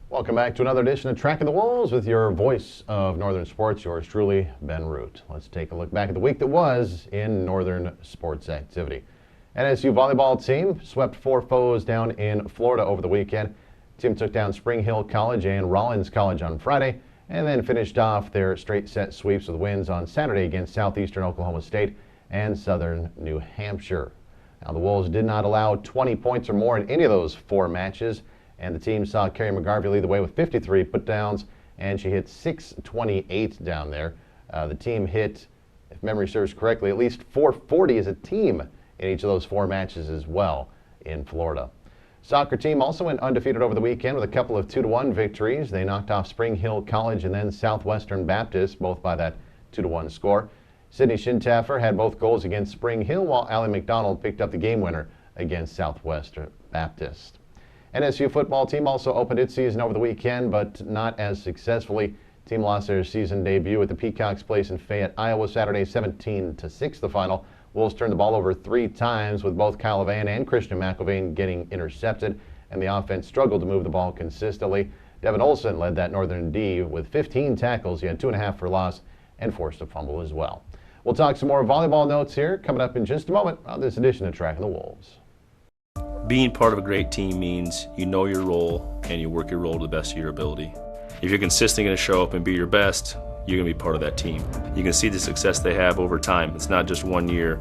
Welcome back to another edition of Tracking the Wolves with your voice of Northern Sports, yours truly, Ben Root. Let's take a look back at the week that was in Northern sports activity. NSU volleyball team swept 4 foes down in Florida over the weekend. The team took down Spring Hill College and Rollins College on Friday, and then finished off their straight set sweeps with wins on Saturday against Southeastern Oklahoma State and Southern New Hampshire. Now, the Wolves did not allow 20 points or more in any of those 4 matches, and the team saw Carrie McGarvey lead the way with 53 put-downs, and she hit 628 down there. The team hit, if memory serves correctly, at least 440 as a team in each of those 4 matches as well in Florida. Soccer team also went undefeated over the weekend with a couple of 2-1 victories. They knocked off Spring Hill College and then Southwestern Baptist, both by that 2-1 score. Sydney Schintaffer had both goals against Spring Hill, while Allie McDonald picked up the game winner against Southwestern Baptist. NSU football team also opened its season over the weekend, but not as successfully. Team lost their season debut at the Peacocks Place in Fayette, Iowa, Saturday, 17-6 the final. Wolves turned the ball over 3 times, with both Kyle Levan and Christian McElvain getting intercepted, and the offense struggled to move the ball consistently. Devin Olson led that Northern D with 15 tackles. He had 2.5 for loss and forced a fumble as well. We'll talk some more volleyball notes here coming up in just a moment on this edition of Tracking the Wolves. Being part of a great team means you know your role and you work your role to the best of your ability. If you're consistently going to show up and be your best, you're going to be part of that team. You can see the success they have over time. It's not just 1 year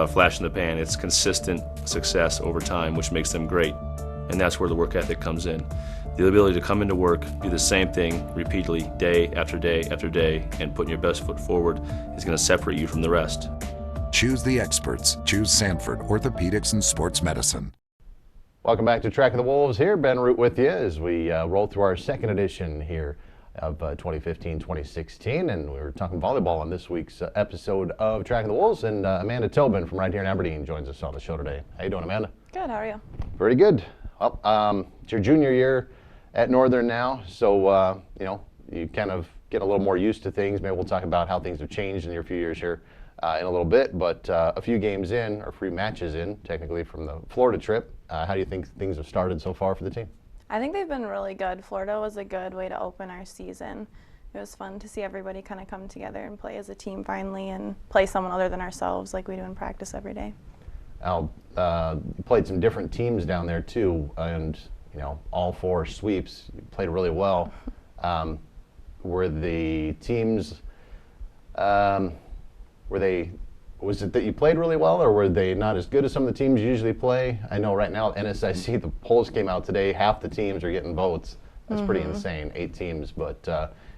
flash in the pan. It's consistent success over time, which makes them great. And that's where the work ethic comes in. The ability to come into work, do the same thing repeatedly day after day after day, and putting your best foot forward is going to separate you from the rest. Choose the experts. Choose Sanford Orthopedics and Sports Medicine. Welcome back to Tracking the Wolves here. Ben Root with you as we roll through our second edition here of 2015-2016. And we were talking volleyball on this week's episode of Tracking the Wolves. And Amanda Tobin from right here in Aberdeen joins us on the show today. How you doing, Amanda? Good. How are you? Very good. Well, it's your junior year at Northern now, so you kind of get a little more used to things. Maybe we'll talk about how things have changed in your few years here in a little bit. But a few games in, or 3 matches in, technically, from the Florida trip. How do you think things have started so far for the team? I think they've been really good. Florida was a good way to open our season. It was fun to see everybody kind of come together and play as a team finally, and play someone other than ourselves like we do in practice every day. You played some different teams down there too, and all 4 sweeps. You played really well. Were the teams? Was it that you played really well, or were they not as good as some of the teams you usually play? I know right now at NSIC, the polls came out today. Half the teams are getting votes. That's pretty insane, 8 teams. But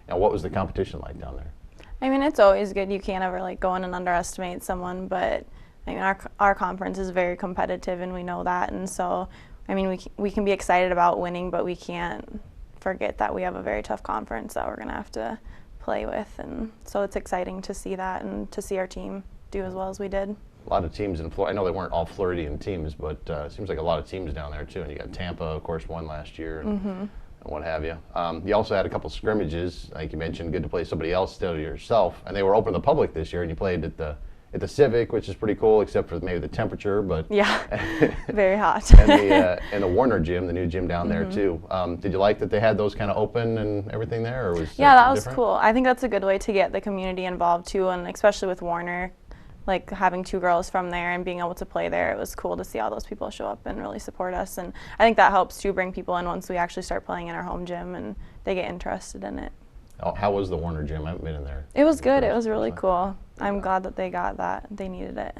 what was the competition like down there? I mean, it's always good. You can't ever go in and underestimate someone, but I mean, our conference is very competitive, and we know that. And so, I mean, we can be excited about winning, but we can't forget that we have a very tough conference that we're going to have to play with. And so it's exciting to see that and to see our team do as well as we did. A lot of teams in Florida. I know they weren't all Floridian teams, but it seems like a lot of teams down there too. And you got Tampa, of course, won last year, and what have you. You also had a couple scrimmages, like you mentioned. Good to play somebody else instead of yourself. And they were open to the public this year, and you played at the Civic, which is pretty cool, except for maybe the temperature. But yeah, very hot. and the Warner gym, the new gym down there too. Did you like that they had those kind of open and everything there, or was that was different? cool. I think that's a good way to get the community involved too, and especially with Warner. Like having 2 girls from there and being able to play there, it was cool to see all those people show up and really support us. And I think that helps to bring people in once we actually start playing in our home gym and they get interested in it. How was the Warner gym? I haven't been in there. It was good. It was really cool. I'm glad that they got that. They needed it.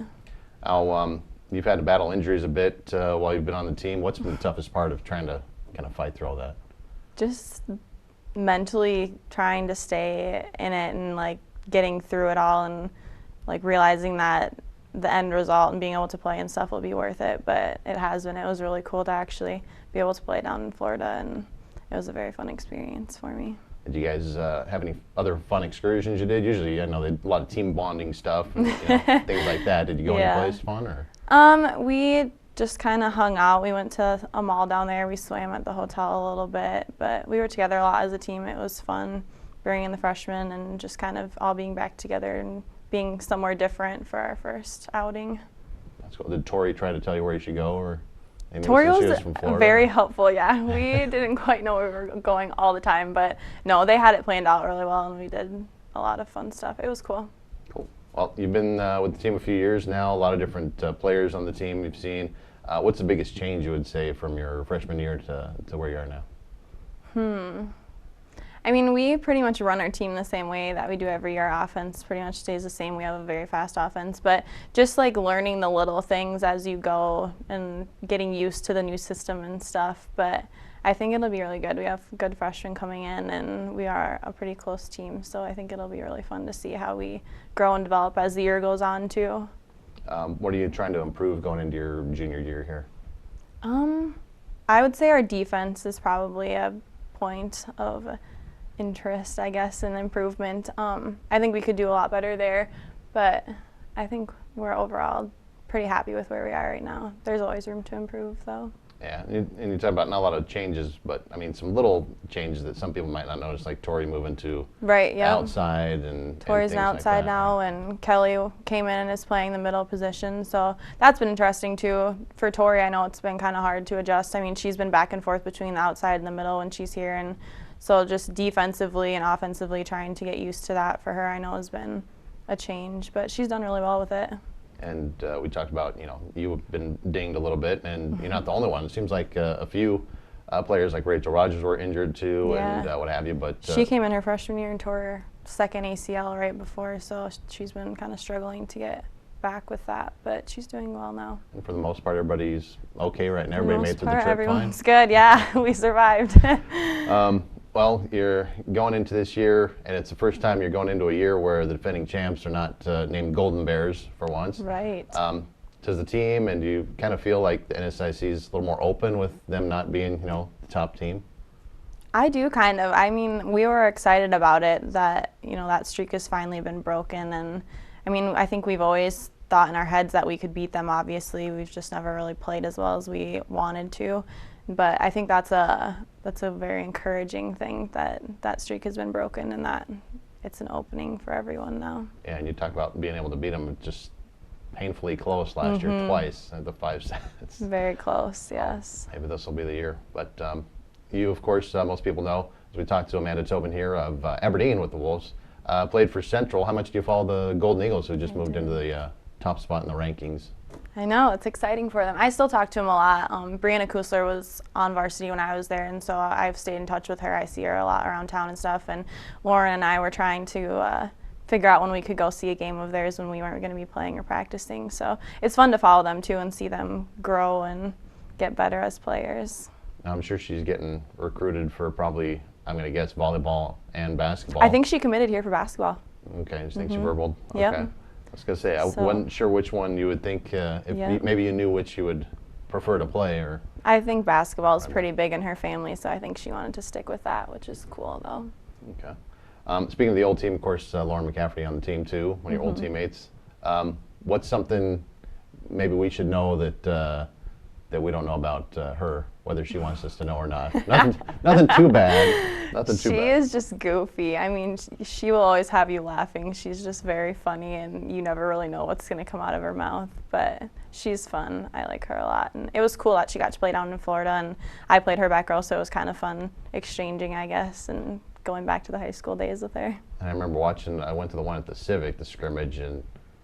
You've had to battle injuries a bit while you've been on the team. What's been the toughest part of trying to kind of fight through all that? Just mentally trying to stay in it and like getting through it all and like realizing that the end result and being able to play and stuff will be worth it. But it has been. It was really cool to actually be able to play down in Florida, and it was a very fun experience for me. Did you guys have any other fun excursions you did? Usually, I know they a lot of team bonding stuff and things like that. Did you go any place fun or? We just kind of hung out. We went to a mall down there. We swam at the hotel a little bit, but we were together a lot as a team. It was fun bringing in the freshmen and just kind of all being back together and being somewhere different for our first outing. That's cool. Did Tori try to tell you where you should go, or? Tori was very helpful, yeah. We didn't quite know where we were going all the time, but no, they had it planned out really well, and we did a lot of fun stuff. It was cool. Cool. Well, you've been with the team a few years now, a lot of different players on the team you've seen. What's the biggest change you would say from your freshman year to where you are now? I mean, we pretty much run our team the same way that we do every year. Our offense pretty much stays the same. We have a very fast offense, but just like learning the little things as you go and getting used to the new system and stuff. But I think it'll be really good. We have good freshmen coming in, and we are a pretty close team, so I think it'll be really fun to see how we grow and develop as the year goes on too. What are you trying to improve going into your junior year here? I would say our defense is probably a point of interest, I guess, and improvement. I think we could do a lot better there, but I think we're overall pretty happy with where we are right now. There's always room to improve, though. Yeah, and you talk about not a lot of changes, but I mean some little changes that some people might not notice, like Tori moving to outside and Tori's an outside like now, and Kelly came in and is playing the middle position, so that's been interesting too. For Tori, I know it's been kind of hard to adjust. I mean, she's been back and forth between the outside and the middle when she's here, and so just defensively and offensively trying to get used to that for her, I know has been a change, but she's done really well with it. And we talked about, you've been dinged a little bit, and you're not the only one. It seems like a few players like Rachel Rogers were injured too, and what have you. But she came in her freshman year and tore her second ACL right before, so she's been kind of struggling to get back with that, but she's doing well now. And for the most part, everybody's okay right now. Everybody made it through the trip everyone's fine? Good, yeah. We survived. Well, you're going into this year, and it's the first time you're going into a year where the defending champs are not named Golden Bears for once. Right. Does the team, and do you kind of feel like the NSIC is a little more open with them not being, the top team? I do kind of. I mean, we were excited about it, that, that streak has finally been broken. And, I mean, I think we've always thought in our heads that we could beat them, obviously. We've just never really played as well as we wanted to. But I think that's a very encouraging thing, that that streak has been broken and that it's an opening for everyone now. Yeah, and you talk about being able to beat them just painfully close last year twice at the 5 sets. Very close, yes. Maybe this will be the year. But you, of course, most people know, as we talked to Amanda Tobin here of Aberdeen with the Wolves, played for Central. How much do you follow the Golden Eagles, who just moved into the top spot in the rankings? I know, it's exciting for them. I still talk to them a lot. Brianna Kusler was on varsity when I was there, and so I've stayed in touch with her. I see her a lot around town and stuff, and Lauren and I were trying to figure out when we could go see a game of theirs when we weren't going to be playing or practicing. So it's fun to follow them too and see them grow and get better as players. I'm sure she's getting recruited for probably, I'm going to guess, volleyball and basketball. I think she committed here for basketball. Okay, you think she verbaled? Yep. Okay. I was going to say, I wasn't sure which one you would think, if maybe you knew which you would prefer to play. Or I think basketball is pretty big in her family, so I think she wanted to stick with that, which is cool, though. Okay. Speaking of the old team, of course, Lauren McCafferty on the team, too, one of your old teammates. What's something maybe we should know that we don't know about her, whether she wants us to know or not? Nothing too bad. She is just goofy. I mean, she will always have you laughing. She's just very funny, and you never really know what's going to come out of her mouth. But she's fun. I like her a lot. And it was cool that she got to play down in Florida, and I played her back row, so it was kind of fun exchanging, I guess, and going back to the high school days with her. And I remember watching, I went to the one at the Civic, the scrimmage,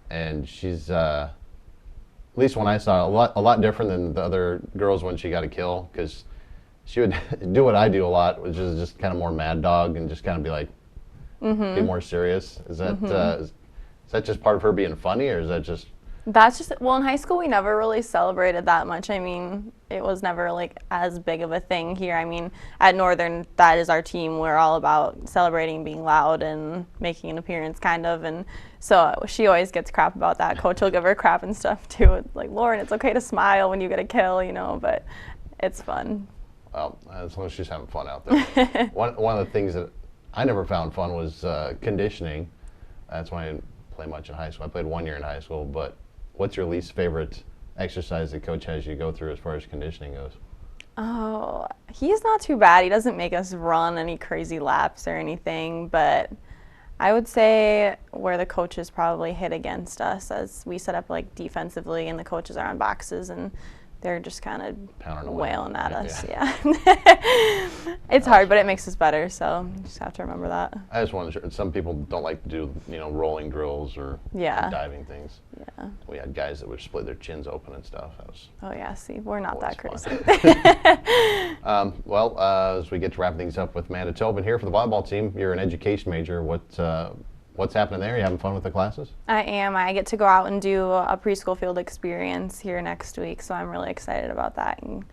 and she's, at least when I saw it, a lot different than the other girls when she got a kill, because she would do what I do a lot, which is just kind of more mad dog and just kind of be like, be more serious. Is that is that just part of her being funny, or is that just That's just, well, in high school we never really celebrated that much. I mean, it was never like as big of a thing here. I mean, at Northern, that is our team. We're all about celebrating, being loud and making an appearance kind of. And so she always gets crap about that. Coach will give her crap and stuff too. It's like, Lauren, it's okay to smile when you get a kill, you know, but it's fun. Well, as long as she's having fun out there. One of the things that I never found fun was conditioning. That's why I didn't play much in high school. I played 1 year in high school, but what's your least favorite exercise that coach has you go through as far as conditioning goes? Oh, he's not too bad. He doesn't make us run any crazy laps or anything, but I would say where the coaches probably hit against us as we set up like defensively and the coaches are on boxes and they're just kind of wailing at us. Yeah. It's hard, but it makes us better, so you just have to remember that. I just wanted to, some people don't like to do, rolling drills or diving things. Yeah. We had guys that would split their chins open and stuff. That was oh yeah, see, we're not that crazy. Well, as we get to wrap things up with Amanda Tobin here for the volleyball team, you're an education major. What's happening there? You having fun with the classes? I am. I get to go out and do a preschool field experience here next week, so I'm really excited about that. And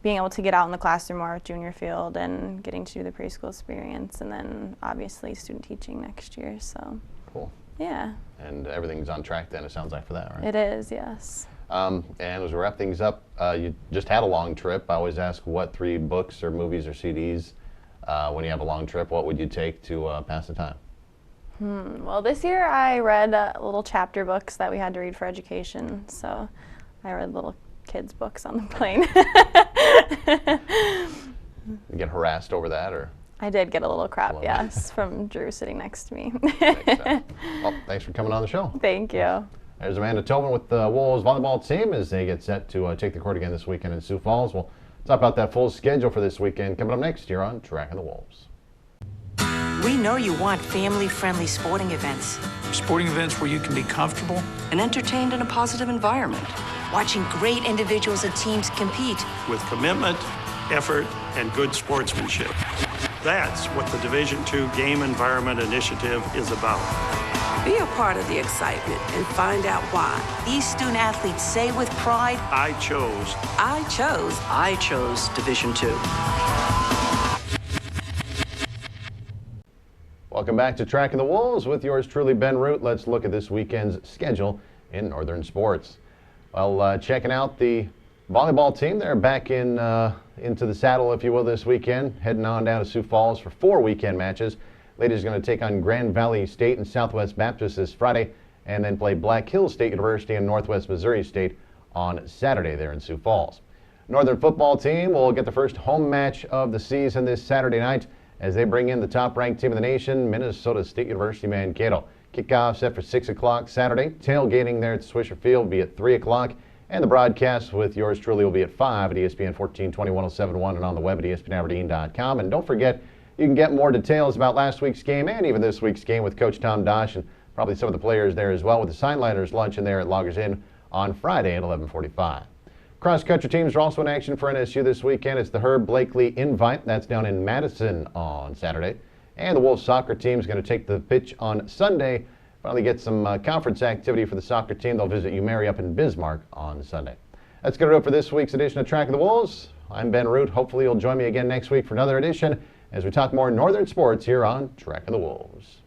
being able to get out in the classroom more with junior field and getting to do the preschool experience, and then obviously student teaching next year. So cool. Yeah. And everything's on track then, it sounds like, for that, right? It is, yes. And as we wrap things up, you just had a long trip. I always ask what 3 books or movies or CDs, when you have a long trip, what would you take to pass the time? Well, this year I read little chapter books that we had to read for education, so I read little kids' books on the plane. You get harassed over that, or? I did get a little crap, yes, from Drew sitting next to me. Well, thanks for coming on the show. Thank you. There's Amanda Tobin with the Wolves volleyball team as they get set to take the court again this weekend in Sioux Falls. We'll talk about that full schedule for this weekend coming up next here on Tracking the Wolves. We know you want family-friendly sporting events. Sporting events where you can be comfortable and entertained in a positive environment. Watching great individuals and teams compete. With commitment, effort, and good sportsmanship. That's what the Division II Game Environment Initiative is about. Be a part of the excitement and find out why. These student athletes say with pride, I chose Division II. Welcome back to Tracking the Wolves with yours truly, Ben Root. Let's look at this weekend's schedule in Northern sports. Well, checking out the volleyball team. They're back into the saddle, if you will, this weekend. Heading on down to Sioux Falls for 4 weekend matches. Ladies are going to take on Grand Valley State and Southwest Baptist this Friday, and then play Black Hills State University and Northwest Missouri State on Saturday there in Sioux Falls. Northern football team will get the first home match of the season this Saturday night as they bring in the top-ranked team in the nation, Minnesota State University Mankato. Kickoff set for 6 o'clock Saturday. Tailgating there at Swisher Field will be at 3 o'clock. And the broadcast with yours truly will be at 5 at ESPN 1420 1071 and on the web at ESPNaberdeen.com. And don't forget, you can get more details about last week's game and even this week's game with Coach Tom Dosh and probably some of the players there as well with the Signliners luncheon there at Loggers Inn on Friday at 11:45. Cross-country teams are also in action for NSU this weekend. It's the Herb Blakely Invite. That's down in Madison on Saturday. And the Wolves soccer team is going to take the pitch on Sunday. Finally get some conference activity for the soccer team. They'll visit UMary up in Bismarck on Sunday. That's going to do it for this week's edition of Tracking the Wolves. I'm Ben Root. Hopefully you'll join me again next week for another edition as we talk more Northern sports here on Tracking the Wolves.